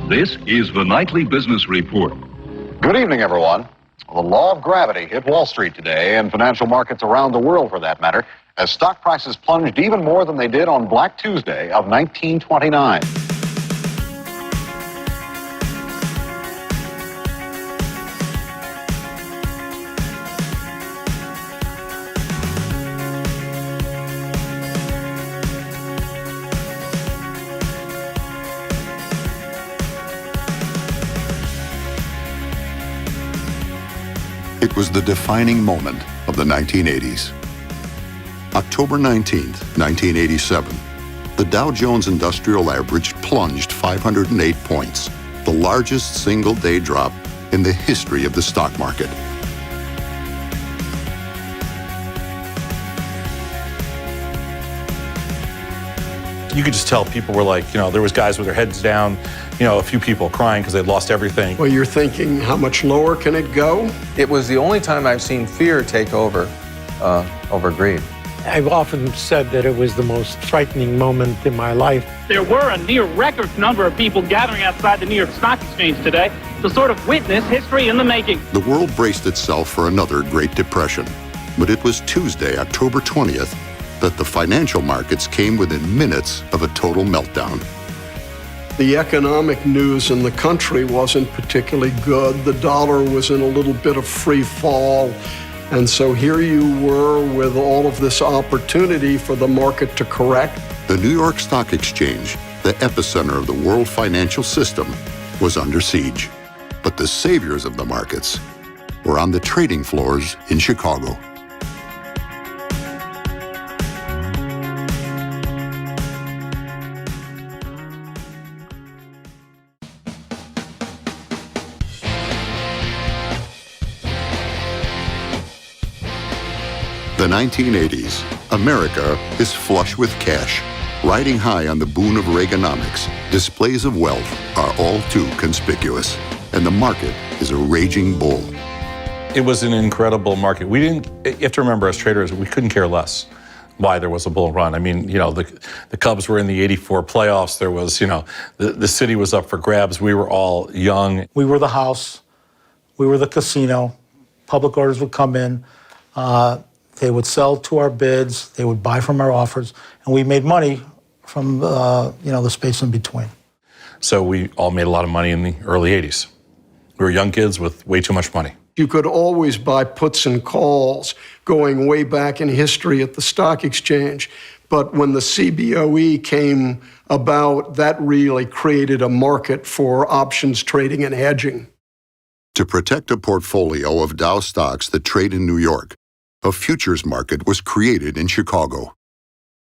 This is the Nightly Business Report. Good evening, everyone. The law of gravity hit Wall Street today and financial markets around the world, for that matter, as stock prices plunged even more than they did on Black Tuesday of 1929. It was the defining moment of the 1980s. October 19th, 1987, the Dow Jones Industrial Average plunged 508 points, the largest single-day drop in the history of the stock market. You could just tell people were like, there was guys with their heads down, a few people crying because they'd lost everything. Well, you're thinking, how much lower can it go? It was the only time I've seen fear take over greed. I've often said that it was the most frightening moment in my life. There were a near record number of people gathering outside the New York Stock Exchange today to sort of witness history in the making. The world braced itself for another Great Depression, but it was Tuesday, October 20th, that the financial markets came within minutes of a total meltdown. The economic news in the country wasn't particularly good. The dollar was in a little bit of free fall. And so here you were with all of this opportunity for the market to correct. The New York Stock Exchange, the epicenter of the world financial system, was under siege. But the saviors of the markets were on the trading floors in Chicago. The 1980s, America is flush with cash. Riding high on the boon of Reaganomics, displays of wealth are all too conspicuous, and the market is a raging bull. It was an incredible market. You have to remember, as traders, we couldn't care less why there was a bull run. I mean, the Cubs were in the '84 playoffs. There was, the city was up for grabs. We were all young. We were the house. We were the casino. Public orders would come in. They would sell to our bids, they would buy from our offers, and we made money from the space in between. So we all made a lot of money in the early 80s. We were young kids with way too much money. You could always buy puts and calls going way back in history at the stock exchange. But when the CBOE came about, that really created a market for options trading and hedging. To protect a portfolio of Dow stocks that trade in New York, a futures market was created in Chicago.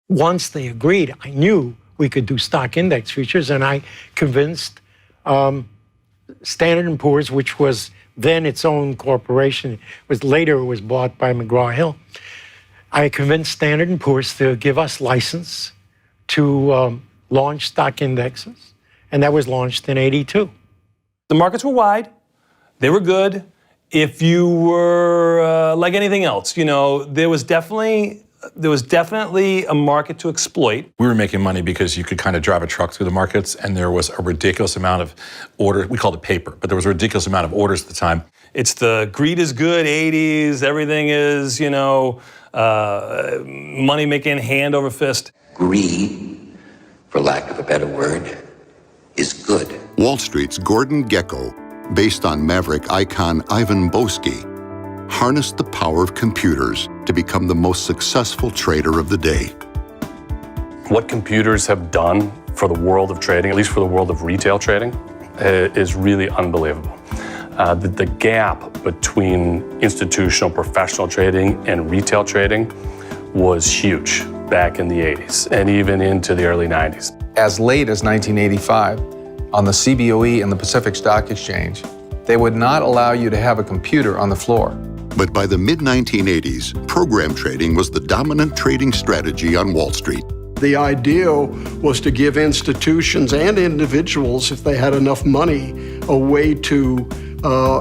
Once they agreed, I knew we could do stock index futures, and I convinced Standard & Poor's, which was then its own corporation. Later it was bought by McGraw-Hill. I convinced Standard & Poor's to give us license to launch stock indexes, and that was launched in '82. The markets were wide. They were good. If you were like anything else, there was definitely a market to exploit. We were making money because you could kind of drive a truck through the markets, and there was a ridiculous amount of orders. We called it paper, but there was a ridiculous amount of orders at the time. It's the greed is good 80s. Everything is, money making hand over fist. Greed, for lack of a better word, is good. Wall Street's Gordon Gekko, based on maverick icon Ivan Boesky, harnessed the power of computers to become the most successful trader of the day. What computers have done for the world of trading, at least for the world of retail trading, is really unbelievable. The gap between institutional professional trading and retail trading was huge back in the 80s and even into the early 90s. As late as 1985, on the CBOE and the Pacific Stock Exchange, they would not allow you to have a computer on the floor. But by the mid-1980s, program trading was the dominant trading strategy on Wall Street. The idea was to give institutions and individuals, if they had enough money, a way to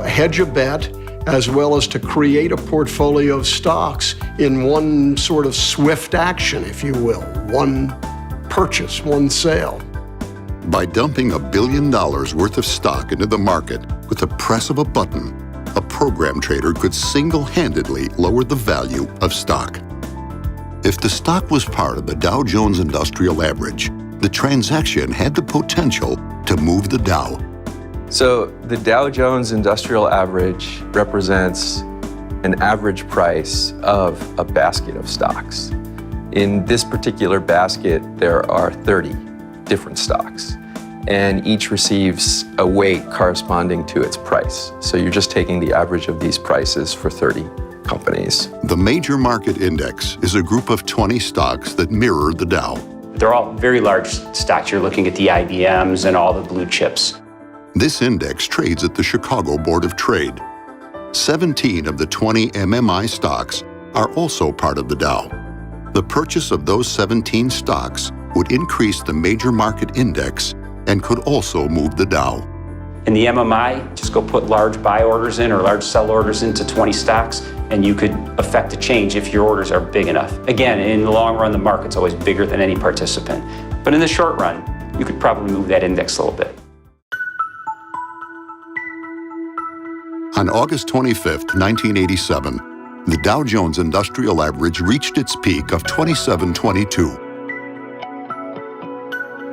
hedge a bet, as well as to create a portfolio of stocks in one sort of swift action, if you will, one purchase, one sale. By dumping $1 billion worth of stock into the market with the press of a button, a program trader could single-handedly lower the value of stock. If the stock was part of the Dow Jones Industrial Average, the transaction had the potential to move the Dow. So the Dow Jones Industrial Average represents an average price of a basket of stocks. In this particular basket, there are 30 different stocks, and each receives a weight corresponding to its price. So you're just taking the average of these prices for 30 companies. The Major Market Index is a group of 20 stocks that mirror the Dow. They're all very large stocks. You're looking at the IBMs and all the blue chips. This index trades at the Chicago Board of Trade. 17 of the 20 MMI stocks are also part of the Dow. The purchase of those 17 stocks would increase the Major Market Index and could also move the Dow. In the MMI, just go put large buy orders in or large sell orders into 20 stocks, and you could affect a change if your orders are big enough. Again, in the long run, the market's always bigger than any participant. But in the short run, you could probably move that index a little bit. On August 25, 1987, the Dow Jones Industrial Average reached its peak of 2722.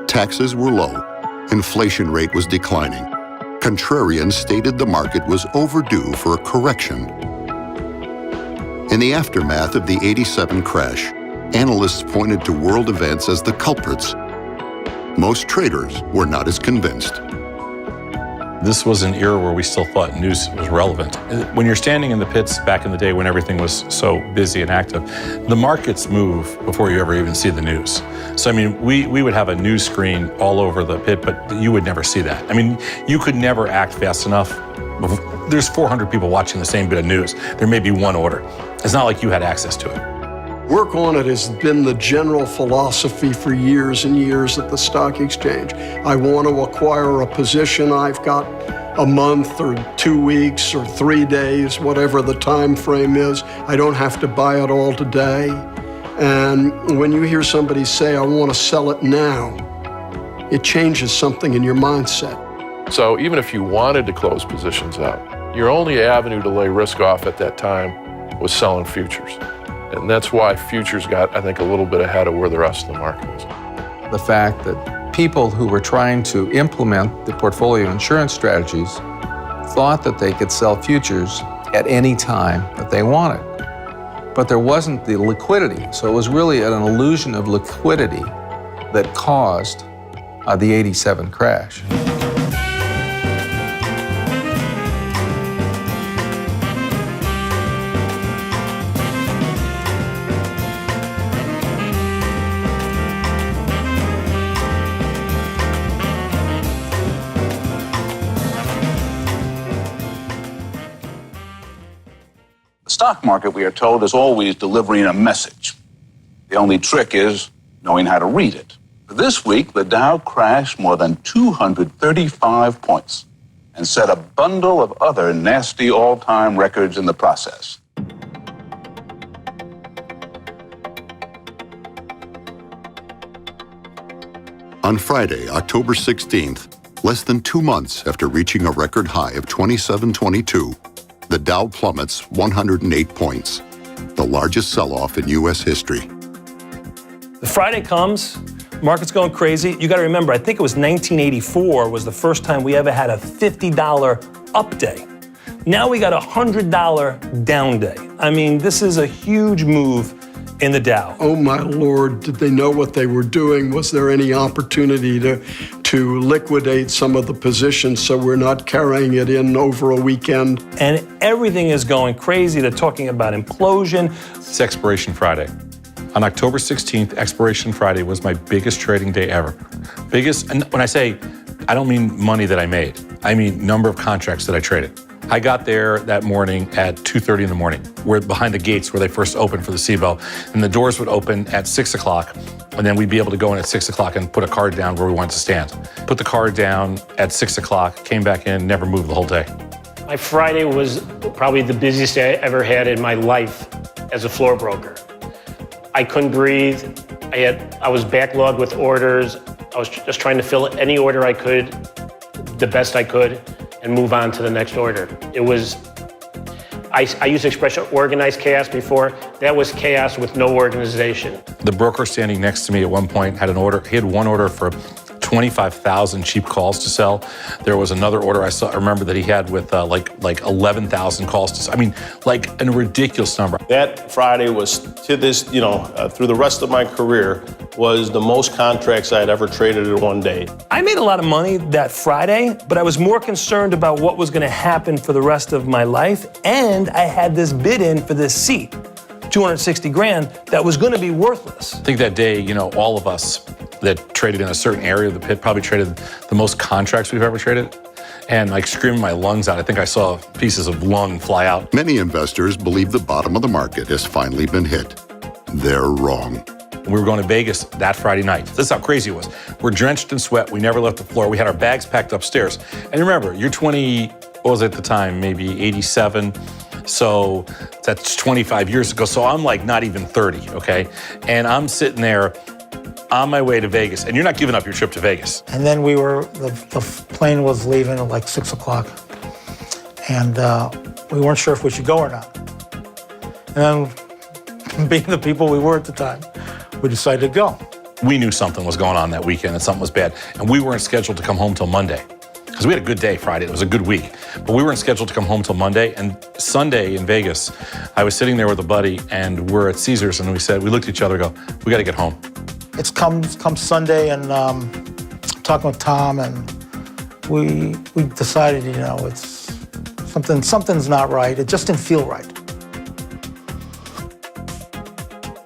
Taxes were low, inflation rate was declining. Contrarians stated the market was overdue for a correction. In the aftermath of the '87 crash, analysts pointed to world events as the culprits. Most traders were not as convinced. This was an era where we still thought news was relevant. When you're standing in the pits back in the day when everything was so busy and active, the markets move before you ever even see the news. So, I mean, we would have a news screen all over the pit, but you would never see that. I mean, you could never act fast enough. There's 400 people watching the same bit of news. There may be one order. It's not like you had access to it. Work on it has been the general philosophy for years and years at the stock exchange. I want to acquire a position. I've got a month or 2 weeks or 3 days, whatever the time frame is. I don't have to buy it all today. And when you hear somebody say, I want to sell it now, it changes something in your mindset. So even if you wanted to close positions out, your only avenue to lay risk off at that time was selling futures. And that's why futures got, I think, a little bit ahead of where the rest of the market was. The fact that people who were trying to implement the portfolio insurance strategies thought that they could sell futures at any time that they wanted. But there wasn't the liquidity. So it was really an illusion of liquidity that caused the '87 crash. The stock market, we are told, is always delivering a message. The only trick is knowing how to read it. This week, the Dow crashed more than 235 points and set a bundle of other nasty all-time records in the process. On Friday, October 16th, less than 2 months after reaching a record high of 2722, the Dow plummets 108 points, the largest sell-off in U.S. history. The Friday comes, market's going crazy. You got to remember, I think it was 1984 was the first time we ever had a $50 up day. Now we got a $100 down day. I mean, this is a huge move in the Dow. Oh my Lord, did they know what they were doing? Was there any opportunity to liquidate some of the positions so we're not carrying it in over a weekend? And everything is going crazy. They're talking about implosion. It's Expiration Friday. On October 16th, Expiration Friday was my biggest trading day ever. Biggest, and when I say, I don't mean money that I made. I mean number of contracts that I traded. I got there that morning at 2:30 in the morning. We're behind the gates where they first opened for the CBOE, and the doors would open at 6 o'clock, and then we'd be able to go in at 6 o'clock and put a card down where we wanted to stand. Put the card down at 6 o'clock, came back in, never moved the whole day. My Friday was probably the busiest day I ever had in my life as a floor broker. I couldn't breathe. I was backlogged with orders. I was just trying to fill any order I could, the best I could, and move on to the next order. It was, I used the expression organized chaos before. That was chaos with no organization. The broker standing next to me at one point had an order. He had one order for 25,000 cheap calls to sell. There was another order I remember that he had with like 11,000 calls to sell. I mean, like a ridiculous number. That Friday was, to this, through the rest of my career, was the most contracts I had ever traded in one day. I made a lot of money that Friday, but I was more concerned about what was going to happen for the rest of my life. And I had this bid in for this seat, 260 grand, that was going to be worthless. I think that day, all of us that traded in a certain area of the pit probably traded the most contracts we've ever traded. And like screaming my lungs out, I think I saw pieces of lung fly out. Many investors believe the bottom of the market has finally been hit. They're wrong. We were going to Vegas that Friday night. This is how crazy it was. We're drenched in sweat. We never left the floor. We had our bags packed upstairs. And remember, you're 20, what was it at the time? Maybe 87. So that's 25 years ago. So I'm like not even 30, okay? And I'm sitting there on my way to Vegas, and you're not giving up your trip to Vegas. And then the plane was leaving at like 6 o'clock, and we weren't sure if we should go or not. And then, being the people we were at the time, we decided to go. We knew something was going on that weekend and something was bad, and we weren't scheduled to come home till Monday. Because we had a good day Friday, it was a good week. But we weren't scheduled to come home till Monday, and Sunday in Vegas, I was sitting there with a buddy, and we're at Caesars, and we looked at each other and go, we gotta get home. It's come Sunday, and talking with Tom, and we decided, it's something's not right. It just didn't feel right.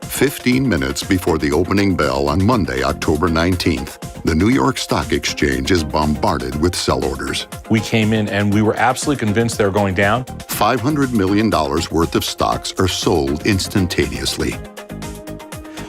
15 minutes before the opening bell on Monday, October 19th, the New York Stock Exchange is bombarded with sell orders. We came in and we were absolutely convinced they were going down. $500 million worth of stocks are sold instantaneously.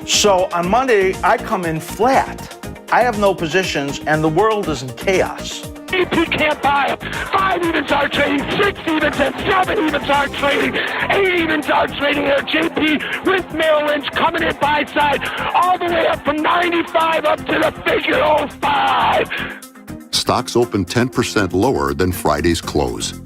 So on Monday, I come in flat. I have no positions, and the world is in chaos. JP can't buy them. 5 evens are trading, 6 evens, and 7 evens are trading. 8 evens are trading there. JP with Merrill Lynch coming in buy side all the way up from 95 up to the figure 05. Stocks open 10% lower than Friday's close.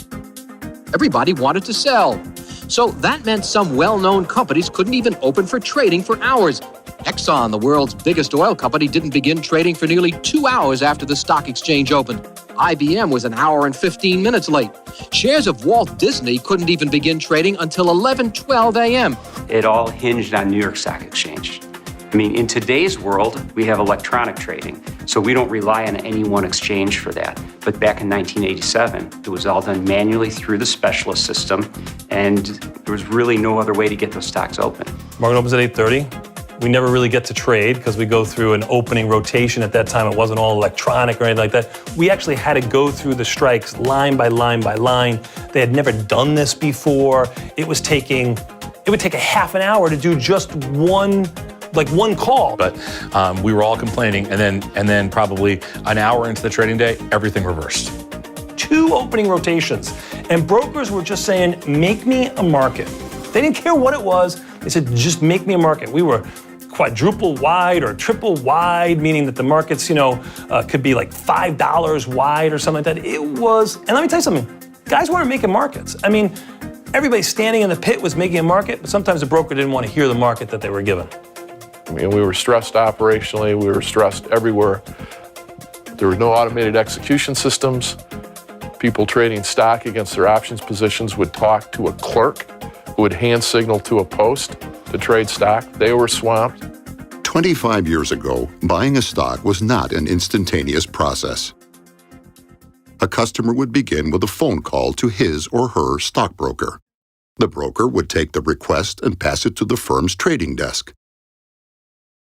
Everybody wanted to sell. So that meant some well-known companies couldn't even open for trading for hours. Exxon, the world's biggest oil company, didn't begin trading for nearly 2 hours after the stock exchange opened. IBM was an hour and 15 minutes late. Shares of Walt Disney couldn't even begin trading until 11:12 a.m. It all hinged on New York Stock Exchange. I mean, in today's world, we have electronic trading, so we don't rely on any one exchange for that. But back in 1987, it was all done manually through the specialist system, and there was really no other way to get those stocks open. Market opens at 8:30. We never really get to trade because we go through an opening rotation. At that time, it wasn't all electronic or anything like that. We actually had to go through the strikes line by line by line. They had never done this before. It would take a half an hour to do just one call. But we were all complaining, and then probably an hour into the trading day, everything reversed. 2 opening rotations, and brokers were just saying, make me a market. They didn't care what it was. They said, just make me a market. We were quadruple wide or triple wide, meaning that the markets, could be like $5 wide or something like that. It was, and let me tell you something, guys weren't making markets. I mean, everybody standing in the pit was making a market, but sometimes the broker didn't want to hear the market that they were given. I mean, we were stressed operationally, we were stressed everywhere. There were no automated execution systems. People trading stock against their options positions would talk to a clerk who would hand signal to a post to trade stock. They were swamped. 25 years ago, buying a stock was not an instantaneous process. A customer would begin with a phone call to his or her stockbroker. The broker would take the request and pass it to the firm's trading desk.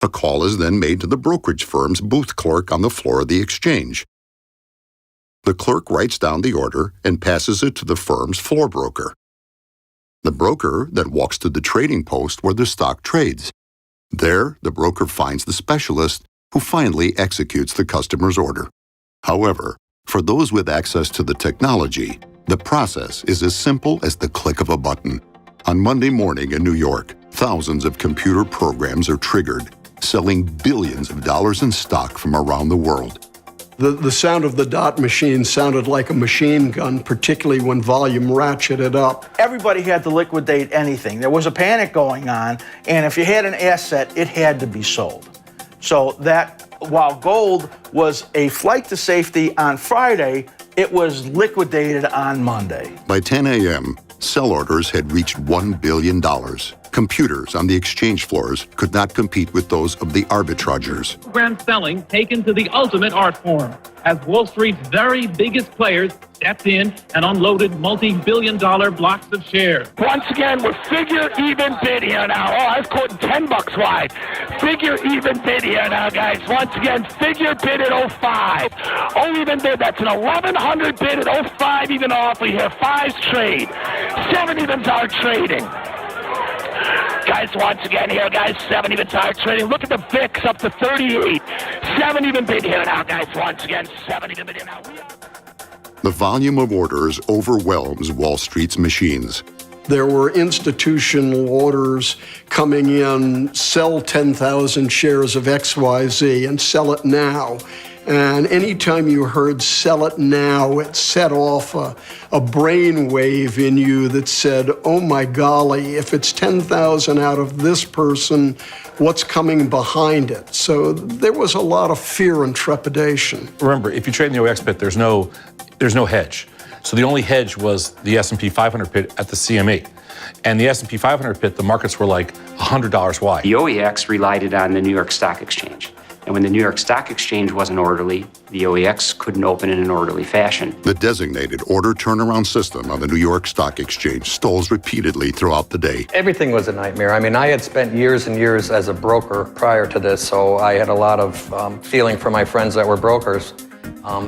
A call is then made to the brokerage firm's booth clerk on the floor of the exchange. The clerk writes down the order and passes it to the firm's floor broker. The broker then walks to the trading post where the stock trades. There, the broker finds the specialist who finally executes the customer's order. However, for those with access to the technology, the process is as simple as the click of a button. On Monday morning in New York, thousands of computer programs are triggered. selling billions of dollars in stock from around the world. The sound of the dot machine sounded like a machine gun, particularly when volume ratcheted up. Everybody had to liquidate anything. There was a panic going on, and if you had an asset, it had to be sold. So that, while gold was a flight to safety on Friday, it was liquidated on Monday. By 10 a.m., sell orders had reached $1 billion. Computers on the exchange floors could not compete with those of the arbitrageurs. Grand selling taken to the ultimate art form as Wall Street's very biggest players stepped in and unloaded multi-billion-dollar blocks of shares. Once again, we're figure even bid here now. Oh, I was quoting $10 wide. Figure even bid here now, guys. Once again, figure bid at 05. Oh, even bid, that's an 1100 bid at 05 even offer here. 5's trade. 7 evens are trading. Guys, once again here, guys, 7 evens are trading. Look at the VIX up to 38. 7 even bid here now, guys. Once again, 7 even bid here now. The volume of orders overwhelms Wall Street's machines. There were institutional orders coming in, sell 10,000 shares of XYZ and sell it now. And anytime you heard sell it now, it set off a brain wave in you that said, oh my golly, if it's 10,000 out of this person, what's coming behind it? So there was a lot of fear and trepidation. Remember, if you trade in the OEX pit, there's no hedge. So the only hedge was the S&P 500 pit at the CME. And the S&P 500 pit, the markets were like $100 wide. The OEX relied on the New York Stock Exchange. And when the New York Stock Exchange wasn't orderly, the OEX couldn't open in an orderly fashion. The designated order turnaround system on the New York Stock Exchange stalls repeatedly throughout the day. Everything was a nightmare. I mean, I had spent years and years as a broker prior to this, so I had a lot of feeling for my friends that were brokers.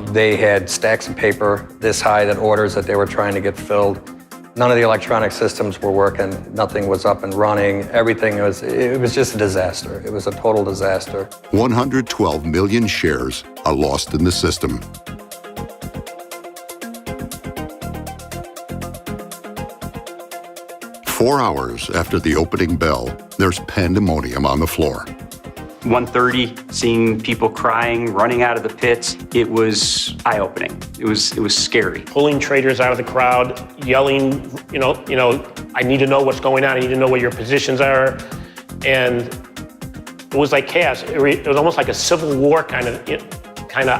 They had stacks of paper this high, that orders that they were trying to get filled. None of the electronic systems were working. Nothing was up and running. Everything it was just a disaster. It was a total disaster. 112 million shares are lost in the system. Four hours after the opening bell, there's pandemonium on the floor. 1:30, seeing people crying, running out of the pits, it was eye-opening. It was scary. Pulling traders out of the crowd, yelling, you know, I need to know what's going on. I need to know what your positions are. And it was like chaos. It was almost like a civil war kind of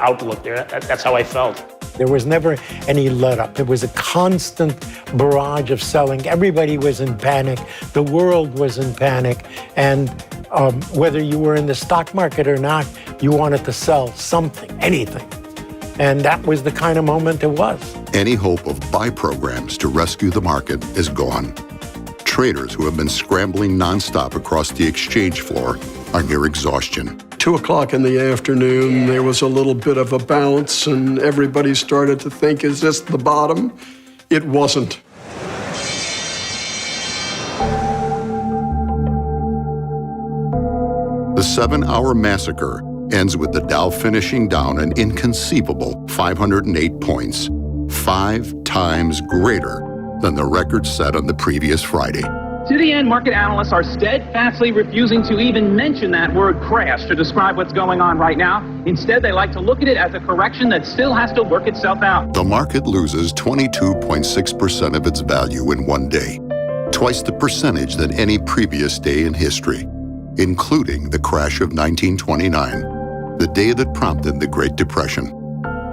outlook there. That's how I felt. There was never any let-up. It was a constant barrage of selling. Everybody was in panic. The world was in panic. And whether you were in the stock market or not, you wanted to sell something, anything. And that was the kind of moment it was. Any hope of buy programs to rescue the market is gone. Traders who have been scrambling nonstop across the exchange floor are near exhaustion. 2 o'clock in the afternoon, there was a little bit of a bounce, and everybody started to think, is this the bottom? It wasn't. The 7-hour massacre ends with the Dow finishing down an inconceivable 508 points, 5 times greater than the record set on the previous Friday. To the end, market analysts are steadfastly refusing to even mention that word crash to describe what's going on right now. Instead, they like to look at it as a correction that still has to work itself out. The market loses 22.6% of its value in one day, twice the percentage than any previous day in history, including the crash of 1929, the day that prompted the Great Depression.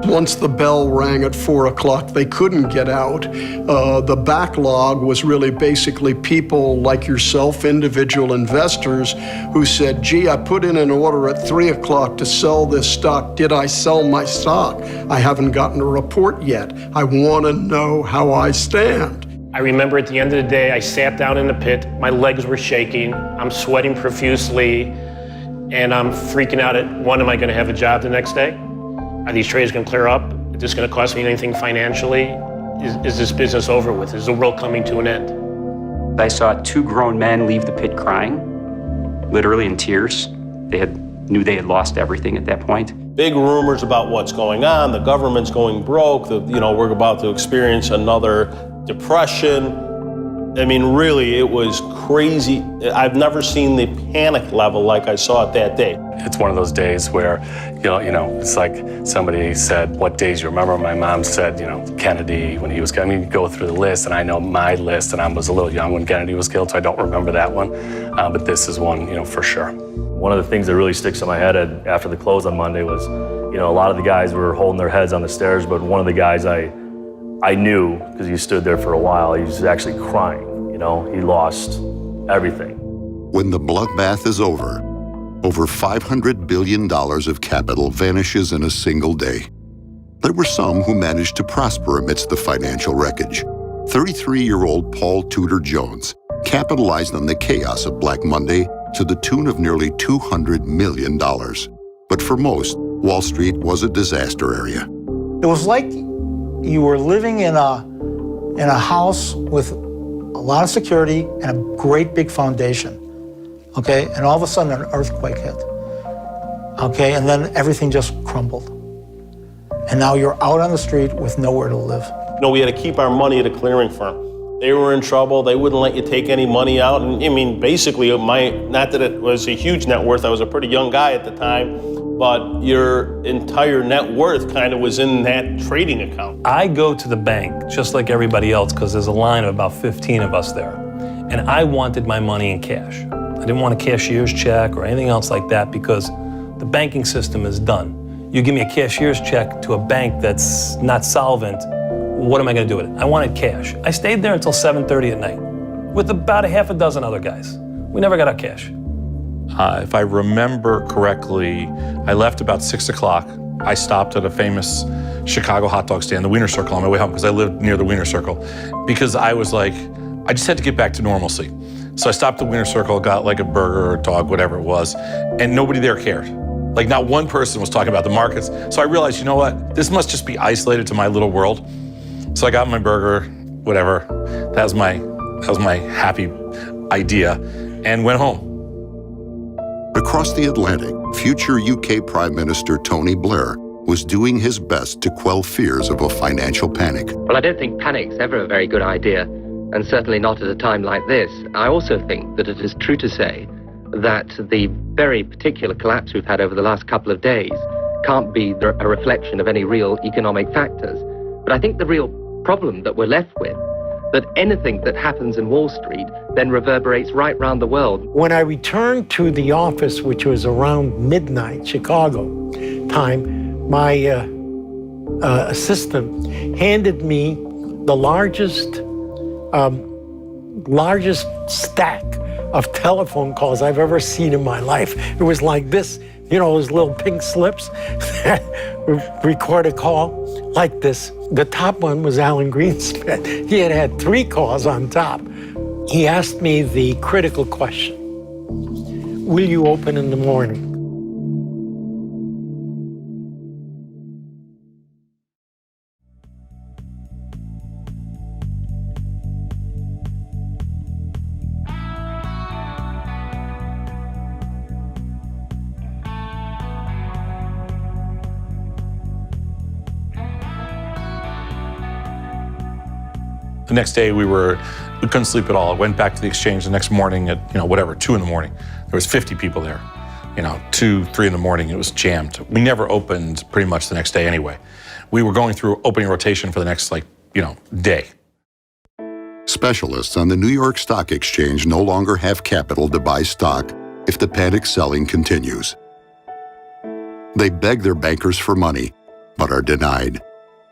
Once the bell rang at 4 o'clock, they couldn't get out. The backlog was really basically people like yourself, individual investors, who said, gee, I put in an order at 3 o'clock to sell this stock. Did I sell my stock? I haven't gotten a report yet. I want to know how I stand. I remember at the end of the day, I sat down in the pit, my legs were shaking, I'm sweating profusely, and I'm freaking out at, one, am I gonna have a job the next day? Are these trades gonna clear up? Is this gonna cost me anything financially? Is this business over with? Is the world coming to an end? I saw 2 grown men leave the pit crying, literally in tears. They knew they had lost everything at that point. Big rumors about what's going on. The government's going broke. We're about to experience another depression. I mean, really, it was crazy. I've never seen the panic level like I saw it that day. It's one of those days where, it's like somebody said, what days you remember? My mom said, Kennedy, when he was killed. I mean, you go through the list, and I know my list, and I was a little young when Kennedy was killed, so I don't remember that one. But this is one, for sure. One of the things that really sticks in my head after the close on Monday was, a lot of the guys were holding their heads on the stairs, but one of the guys I knew, because he stood there for a while, he was actually crying. He lost everything. When the bloodbath is over $500 billion of capital vanishes in a single day. There were some who managed to prosper amidst the financial wreckage. 33-year-old Paul Tudor Jones capitalized on the chaos of Black Monday to the tune of nearly $200 million. But for most, Wall Street was a disaster area. It was like you were living in a house with a lot of security and a great big foundation, okay? And all of a sudden an earthquake hit, okay? And then everything just crumbled. And now you're out on the street with nowhere to live. We had to keep our money at a clearing firm. They were in trouble. They wouldn't let you take any money out. And I mean, basically, not that it was a huge net worth. I was a pretty young guy at the time. But your entire net worth kind of was in that trading account. I go to the bank just like everybody else because there's a line of about 15 of us there. And I wanted my money in cash. I didn't want a cashier's check or anything else like that because the banking system is done. You give me a cashier's check to a bank that's not solvent, what am I going to do with it? I wanted cash. I stayed there until 7:30 at night with about a half a dozen other guys. We never got our cash. If I remember correctly, I left about 6 o'clock. I stopped at a famous Chicago hot dog stand, the Wiener Circle, on my way home because I lived near the Wiener Circle. Because I was like, I just had to get back to normalcy. So I stopped at the Wiener Circle, got like a burger or a dog, whatever it was, and nobody there cared. Like not one person was talking about the markets. So I realized, you know what? This must just be isolated to my little world. So I got my burger, whatever. That was my happy idea, and went home. Across the Atlantic, future UK Prime Minister Tony Blair was doing his best to quell fears of a financial panic. Well, I don't think panic's ever a very good idea, and certainly not at a time like this. I also think that it is true to say that the very particular collapse we've had over the last couple of days can't be a reflection of any real economic factors. But I think the real problem that we're left with, that anything that happens in Wall Street then reverberates right round the world. When I returned to the office, which was around midnight Chicago time, my assistant handed me the largest stack of telephone calls I've ever seen in my life. It was like this, those little pink slips that record a call like this. The top one was Alan Greenspan. He had 3 calls on top. He asked me the critical question, will you open in the morning? The next day we couldn't sleep at all. I went back to the exchange the next morning at 2 in the morning. There was 50 people there. 2, 3 in the morning, it was jammed. We never opened pretty much the next day anyway. We were going through opening rotation for the next day. Specialists on the New York Stock Exchange no longer have capital to buy stock if the panic selling continues. They beg their bankers for money, but are denied.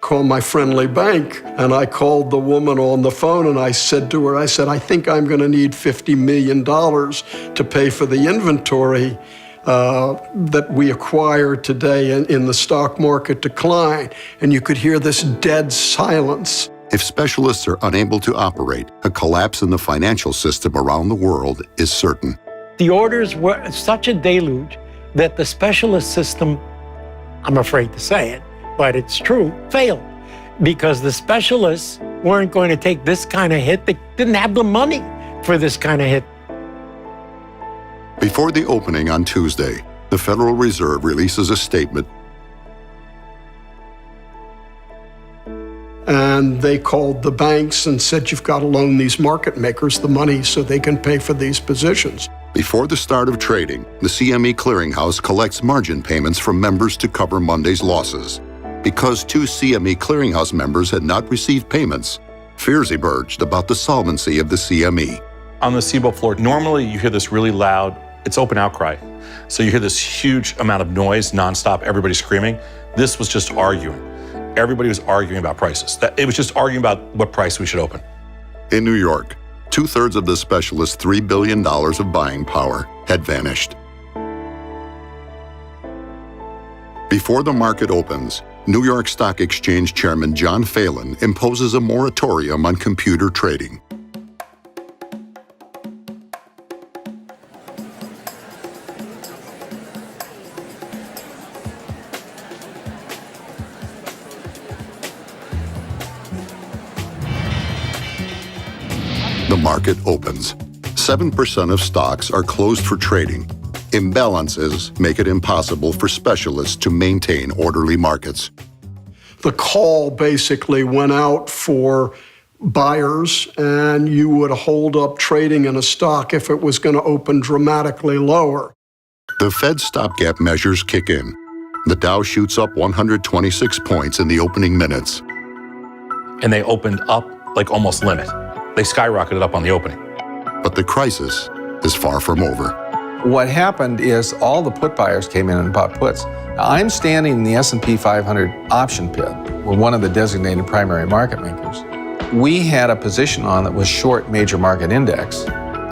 Call my friendly bank. And I called the woman on the phone and I said to her, I think I'm going to need $50 million to pay for the inventory that we acquired today in the stock market decline. And you could hear this dead silence. If specialists are unable to operate, a collapse in the financial system around the world is certain. The orders were such a deluge that the specialist system, I'm afraid to say it, but it's true, failed. Because the specialists weren't going to take this kind of hit. They didn't have the money for this kind of hit. Before the opening on Tuesday, the Federal Reserve releases a statement. And and they called the banks and said, you've got to loan these market makers the money so they can pay for these positions. Before the start of trading, the CME Clearinghouse collects margin payments from members to cover Monday's losses. Because 2 CME Clearinghouse members had not received payments, fears emerged about the solvency of the CME. On the CBOE floor, normally you hear this really loud, it's open outcry. So you hear this huge amount of noise nonstop, everybody screaming. This was just arguing. Everybody was arguing about prices. It was just arguing about what price we should open. In New York, 2/3 of the specialist's $3 billion of buying power had vanished. Before the market opens, New York Stock Exchange Chairman John Phelan imposes a moratorium on computer trading. The market opens. 7% of stocks are closed for trading. Imbalances make it impossible for specialists to maintain orderly markets. The call basically went out for buyers, and you would hold up trading in a stock if it was going to open dramatically lower. The Fed stopgap measures kick in. The Dow shoots up 126 points in the opening minutes. And they opened up like almost limit. They skyrocketed up on the opening. But the crisis is far from over. What happened is all the put buyers came in and bought puts. Now, I'm standing in the S&P 500 option pit. We're one of the designated primary market makers. We had a position on that was short major market index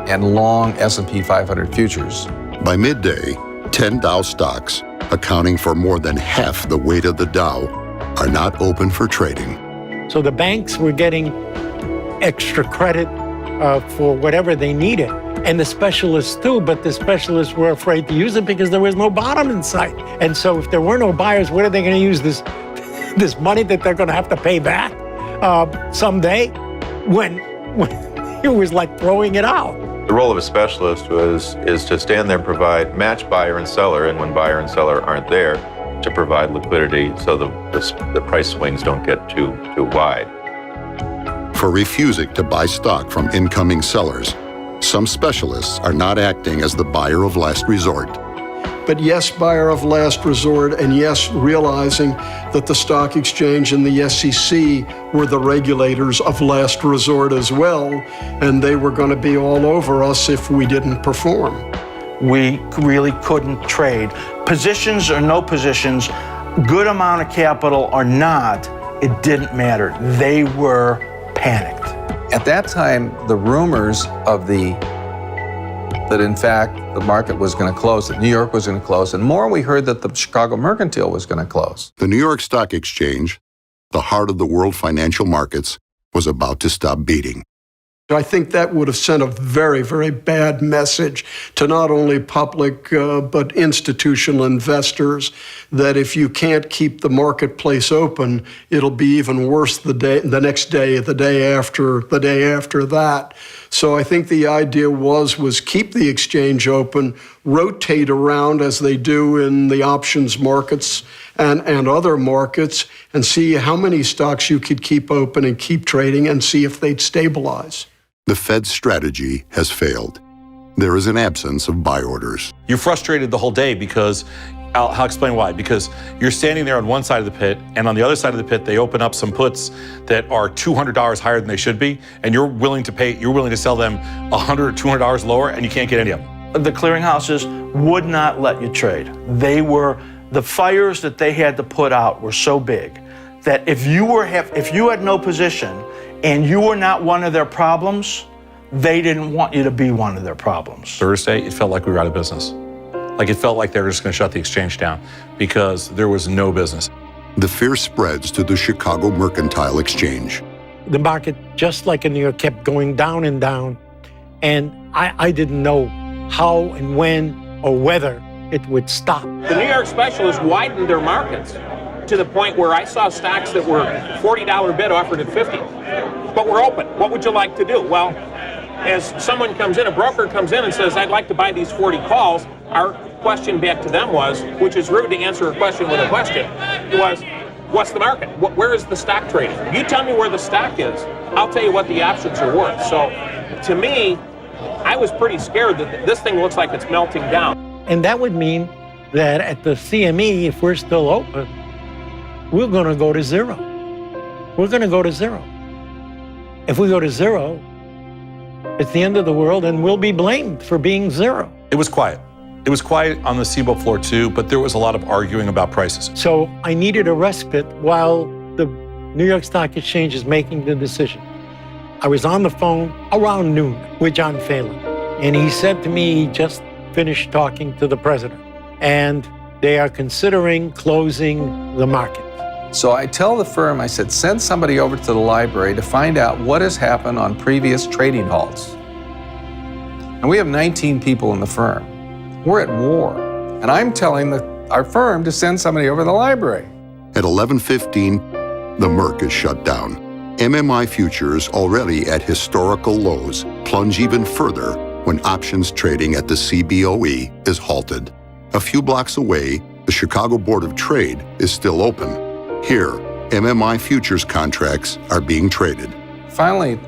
and long S&P 500 futures. By midday, 10 Dow stocks, accounting for more than half the weight of the Dow, are not open for trading. So the banks were getting extra credit for whatever they needed, and the specialists too, but the specialists were afraid to use it because there was no bottom in sight. And so if there were no buyers, what are they going to use this money that they're going to have to pay back someday when it was like throwing it out? The role of a specialist is to stand there and provide match buyer and seller, and when buyer and seller aren't there, to provide liquidity so the price swings don't get too wide. For refusing to buy stock from incoming sellers, some specialists are not acting as the buyer of last resort. But yes, buyer of last resort, and yes, realizing that the stock exchange and the SEC were the regulators of last resort as well, and they were going to be all over us if we didn't perform. We really couldn't trade. Positions or no positions, good amount of capital or not, it didn't matter. They were panicked. At that time, the rumors of that in fact the market was going to close, that New York was going to close, and more we heard that the Chicago Mercantile was going to close. The New York Stock Exchange, the heart of the world financial markets, was about to stop beating. I think that would have sent a very, very bad message to not only public but institutional investors that if you can't keep the marketplace open, it'll be even worse the next day, the day after that. So I think the idea was keep the exchange open, rotate around as they do in the options markets and other markets, and see how many stocks you could keep open and keep trading and see if they'd stabilize. The Fed's strategy has failed. There is an absence of buy orders. You're frustrated the whole day because, I'll explain why. Because you're standing there on one side of the pit, and on the other side of the pit, they open up some puts that are $200 higher than they should be, and you're willing to sell them $100 or $200 lower, and you can't get any of them. The clearinghouses would not let you trade. The fires that they had to put out were so big that if you had no position and you were not one of their problems, they didn't want you to be one of their problems. Thursday, it felt like we were out of business. Like it felt like they were just going to shut the exchange down because there was no business. The fear spreads to the Chicago Mercantile Exchange. The market, just like in New York, kept going down and down, and I didn't know how and when or whether it would stop. The New York specialists widened their markets to the point where I saw stocks that were $40 bid offered at $50, but we're open. What would you like to do? Well, as someone comes in, a broker comes in and says, I'd like to buy these 40 calls, our question back to them was, which is rude to answer a question with a question, was, what's the market? Where is the stock trading? You tell me where the stock is, I'll tell you what the options are worth. So to me, I was pretty scared that this thing looks like it's melting down. And that would mean that at the CME, if we're still open, we're going to go to zero. We're going to go to zero. If we go to zero, it's the end of the world, and we'll be blamed for being zero. It was quiet. It was quiet on the CBOE floor too, but there was a lot of arguing about prices. So I needed a respite while the New York Stock Exchange is making the decision. I was on the phone around noon with John Phelan, and he said to me he just finished talking to the president, and they are considering closing the market. So I tell the firm, I said, send somebody over to the library to find out what has happened on previous trading halts. And we have 19 people in the firm. We're at war. And I'm telling our firm to send somebody over to the library. At 11:15, the Merc is shut down. MMI futures, already at historical lows, plunge even further when options trading at the CBOE is halted. A few blocks away, the Chicago Board of Trade is still open. Here, MMI futures contracts are being traded. Finally,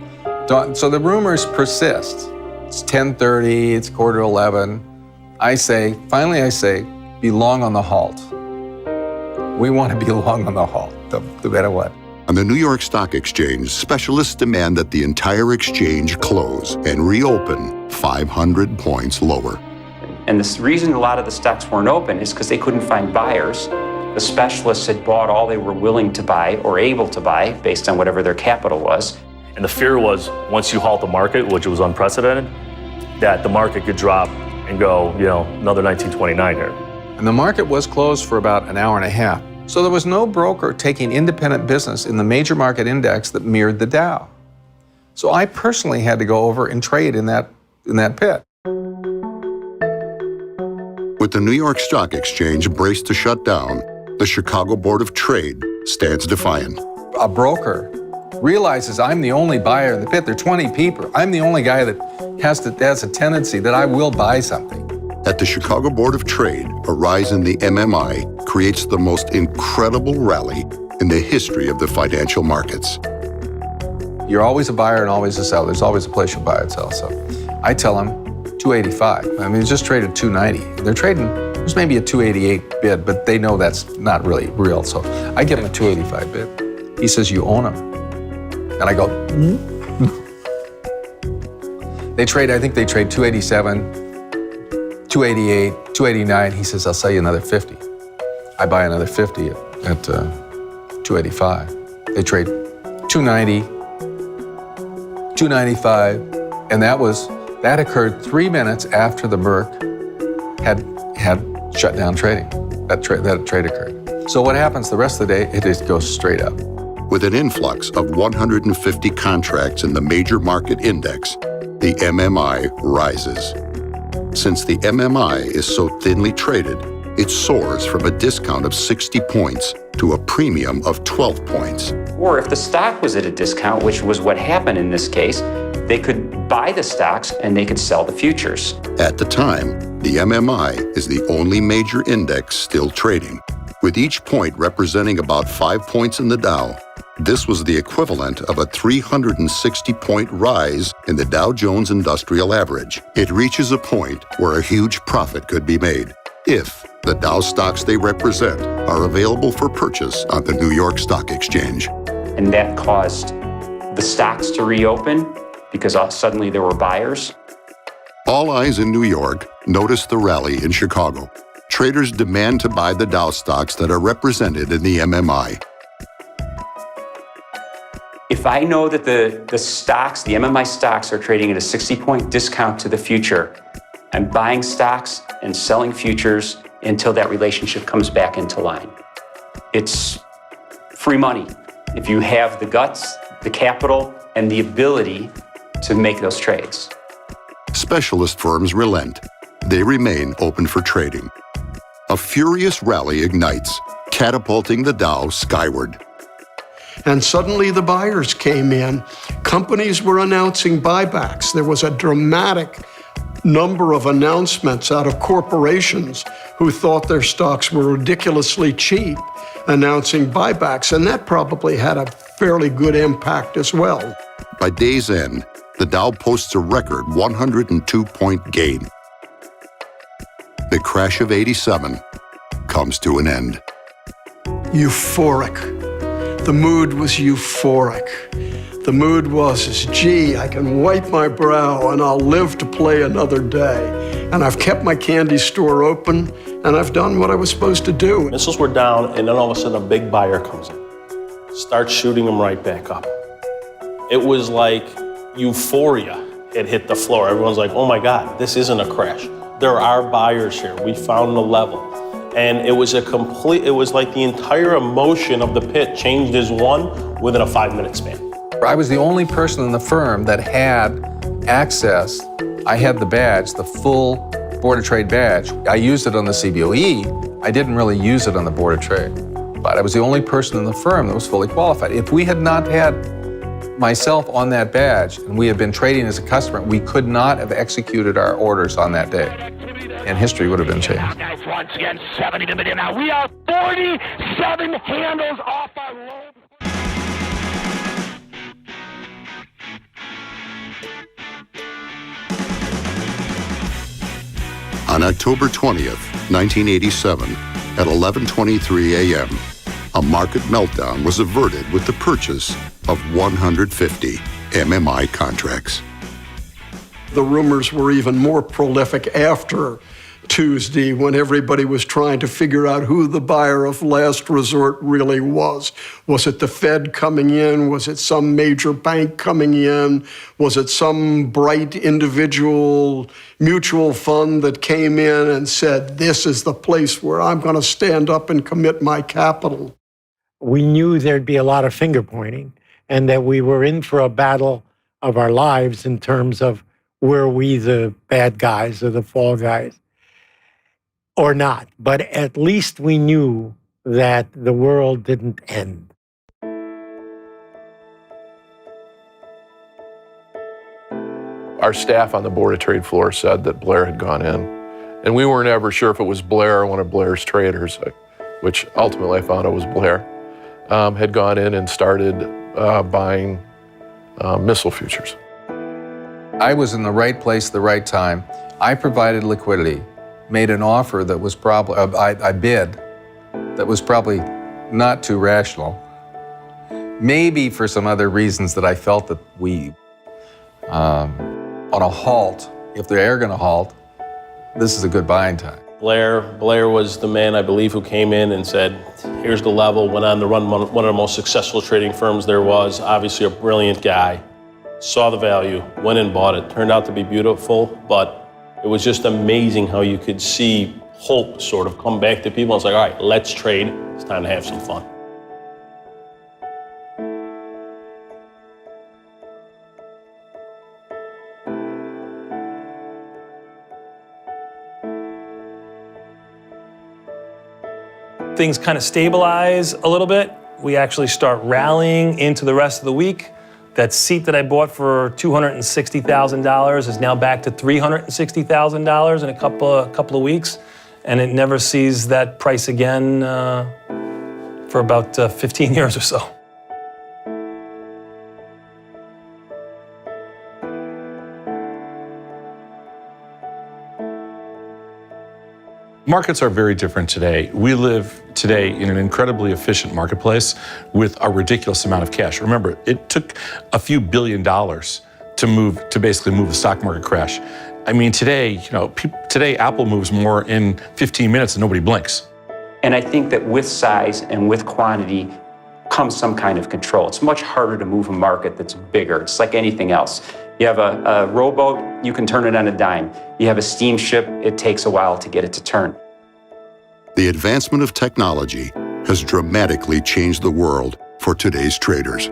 so the rumors persist. It's 10:30, it's 10:45. Finally I say, be long on the halt. We want to be long on the halt, no matter what. On the New York Stock Exchange, specialists demand that the entire exchange close and reopen 500 points lower. And the reason a lot of the stocks weren't open is because they couldn't find buyers. The specialists had bought all they were willing to buy or able to buy based on whatever their capital was. And the fear was, once you halt the market, which was unprecedented, that the market could drop and go, another 1929 here. And the market was closed for about an hour and a half. So there was no broker taking independent business in the major market index that mirrored the Dow. So I personally had to go over and trade in that pit. With the New York Stock Exchange braced to shut down, the Chicago Board of Trade stands defiant. A broker realizes I'm the only buyer in the pit. There are 20 people. I'm the only guy that has a tendency that I will buy something. At the Chicago Board of Trade, a rise in the MMI creates the most incredible rally in the history of the financial markets. You're always a buyer and always a seller. There's always a place you buy and sell. So I tell them 285. I mean, it's just traded 290. They're trading, there's maybe a 288 bid, but they know that's not really real. So I give him a 285 bid. He says, you own them. And I go, I think they trade 287, 288, 289. He says, I'll sell you another 50. I buy another 50 at 285. They trade 290, 295, and that occurred 3 minutes after the Merc had shut down trading. That trade occurred. So what happens the rest of the day? It just goes straight up. With an influx of 150 contracts in the major market index, the MMI rises. Since the MMI is so thinly traded, it soars from a discount of 60 points to a premium of 12 points. Or if the stock was at a discount, which was what happened in this case, they could buy the stocks and they could sell the futures. At the time, the MMI is the only major index still trading. With each point representing about 5 points in the Dow, this was the equivalent of a 360-point rise in the Dow Jones Industrial Average. It reaches a point where a huge profit could be made if the Dow stocks they represent are available for purchase on the New York Stock Exchange. And that caused the stocks to reopen because suddenly there were buyers. All eyes in New York notice the rally in Chicago. Traders demand to buy the Dow stocks that are represented in the MMI. If I know that the MMI stocks are trading at a 60-point discount to the future, I'm buying stocks and selling futures until that relationship comes back into line. It's free money if you have the guts, the capital, and the ability to make those trades. Specialist firms relent. They remain open for trading. A furious rally ignites, catapulting the Dow skyward. And suddenly the buyers came in. Companies were announcing buybacks. There was a dramatic number of announcements out of corporations who thought their stocks were ridiculously cheap, announcing buybacks, and that probably had a fairly good impact as well. By day's end, the Dow posts a record 102-point gain. The crash of '87 comes to an end. Euphoric. The mood was euphoric. The mood was, gee, I can wipe my brow and I'll live to play another day. And I've kept my candy store open and I've done what I was supposed to do. Missiles were down, and then all of a sudden a big buyer comes in, starts shooting them right back up. It was like euphoria had hit the floor. Everyone's like, oh my God, this isn't a crash. There are buyers here. We found the level. And it was like the entire emotion of the pit changed as one within a 5-minute span. I was the only person in the firm that had access. I had the badge, the full Board of Trade badge. I used it on the CBOE. I didn't really use it on the Board of Trade. But I was the only person in the firm that was fully qualified. If we had not had myself on that badge and we had been trading as a customer, we could not have executed our orders on that day. And history would have been changed. Guys, once again, 70 to million now. We are 47 handles off our low. On October 20th, 1987, at 11:23 a.m., a market meltdown was averted with the purchase of 150 MMI contracts. The rumors were even more prolific after Tuesday, when everybody was trying to figure out who the buyer of last resort really was. Was it the Fed coming in? Was it some major bank coming in? Was it some bright individual mutual fund that came in and said, this is the place where I'm going to stand up and commit my capital? We knew there'd be a lot of finger pointing and that we were in for a battle of our lives in terms of were we the bad guys or the fall guys or not. But at least we knew that the world didn't end. Our staff on the Board of Trade floor said that Blair had gone in, and we weren't ever sure if it was Blair or one of Blair's traders, which ultimately I found it was Blair, had gone in and started buying missile futures. I was in the right place at the right time. I provided liquidity, made an offer that was probably, I bid, that was probably not too rational. Maybe for some other reasons that I felt that we, on a halt, if they are going to halt, this is a good buying time. Blair was the man, I believe, who came in and said, here's the level, went on to run one of the most successful trading firms there was, obviously a brilliant guy, saw the value, went and bought it. Turned out to be beautiful, but it was just amazing how you could see hope sort of come back to people. It's like, all right, let's trade. It's time to have some fun. Things kind of stabilize a little bit. We actually start rallying into the rest of the week. That seat that I bought for $260,000 is now back to $360,000 in a couple of weeks, and it never sees that price again for about 15 years or so. Markets are very different today. We live today in an incredibly efficient marketplace with a ridiculous amount of cash. Remember, it took a few $1 billion to basically move the stock market crash. I mean, today, today Apple moves more in 15 minutes and nobody blinks. And I think that with size and with quantity comes some kind of control. It's much harder to move a market that's bigger. It's like anything else. You have a rowboat, you can turn it on a dime. You have a steamship, it takes a while to get it to turn. The advancement of technology has dramatically changed the world for today's traders.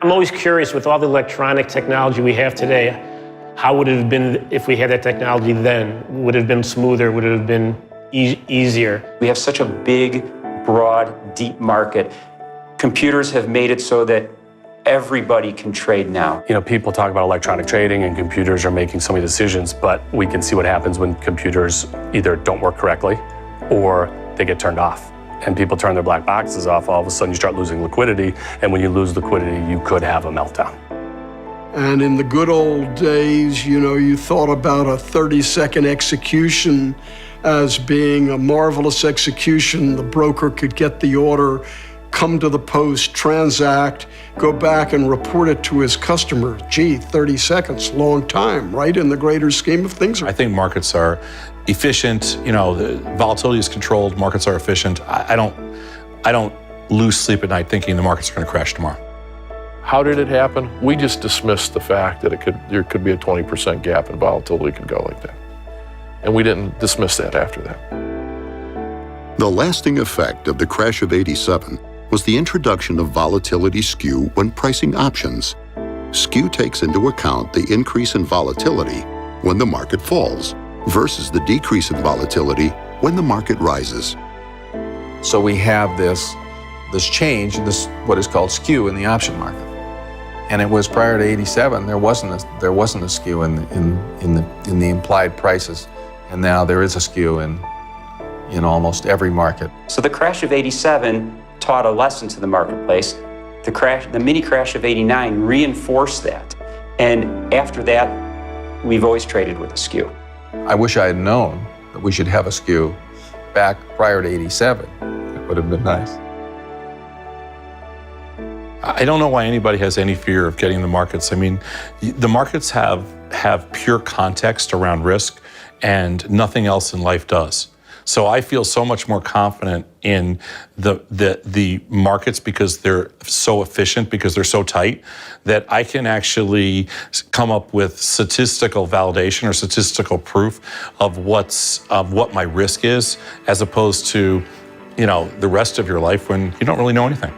I'm always curious, with all the electronic technology we have today, how would it have been if we had that technology then? Would it have been smoother? Would it have been easier? We have such a big, broad, deep market. Computers have made it so that Everybody can trade now. You know, people talk about electronic trading and computers are making so many decisions, but we can see what happens when computers either don't work correctly or they get turned off. And people turn their black boxes off, all of a sudden you start losing liquidity, and when you lose liquidity, you could have a meltdown. And in the good old days, you know, you thought about a 30-second execution as being a marvelous execution. The broker could get the order, come to the post, transact, go back and report it to his customer. Gee, 30 seconds, long time, right? In the greater scheme of things. I think markets are efficient. You know, the volatility is controlled. Markets are efficient. I don't lose sleep at night thinking the markets are going to crash tomorrow. How did it happen? We just dismissed the fact that there could be a 20% gap and volatility could go like that. And we didn't dismiss that after that. The lasting effect of the crash of '87 was the introduction of volatility skew when pricing options. Skew takes into account the increase in volatility when the market falls versus the decrease in volatility when the market rises. So we have this change, this what is called skew in the option market. And it was prior to '87, there wasn't a skew in the implied prices, and now there is a skew in almost every market. So the crash of '87 taught a lesson to the marketplace. The mini crash of '89 reinforced that. And after that, we've always traded with a skew. I wish I had known that we should have a skew back prior to '87. It would have been nice. I don't know why anybody has any fear of getting the markets. I mean, the markets have pure context around risk, and nothing else in life does. So I feel so much more confident in the markets because they're so efficient, because they're so tight, that I can actually come up with statistical validation or statistical proof of what my risk is, as opposed to, you know, the rest of your life when you don't really know anything.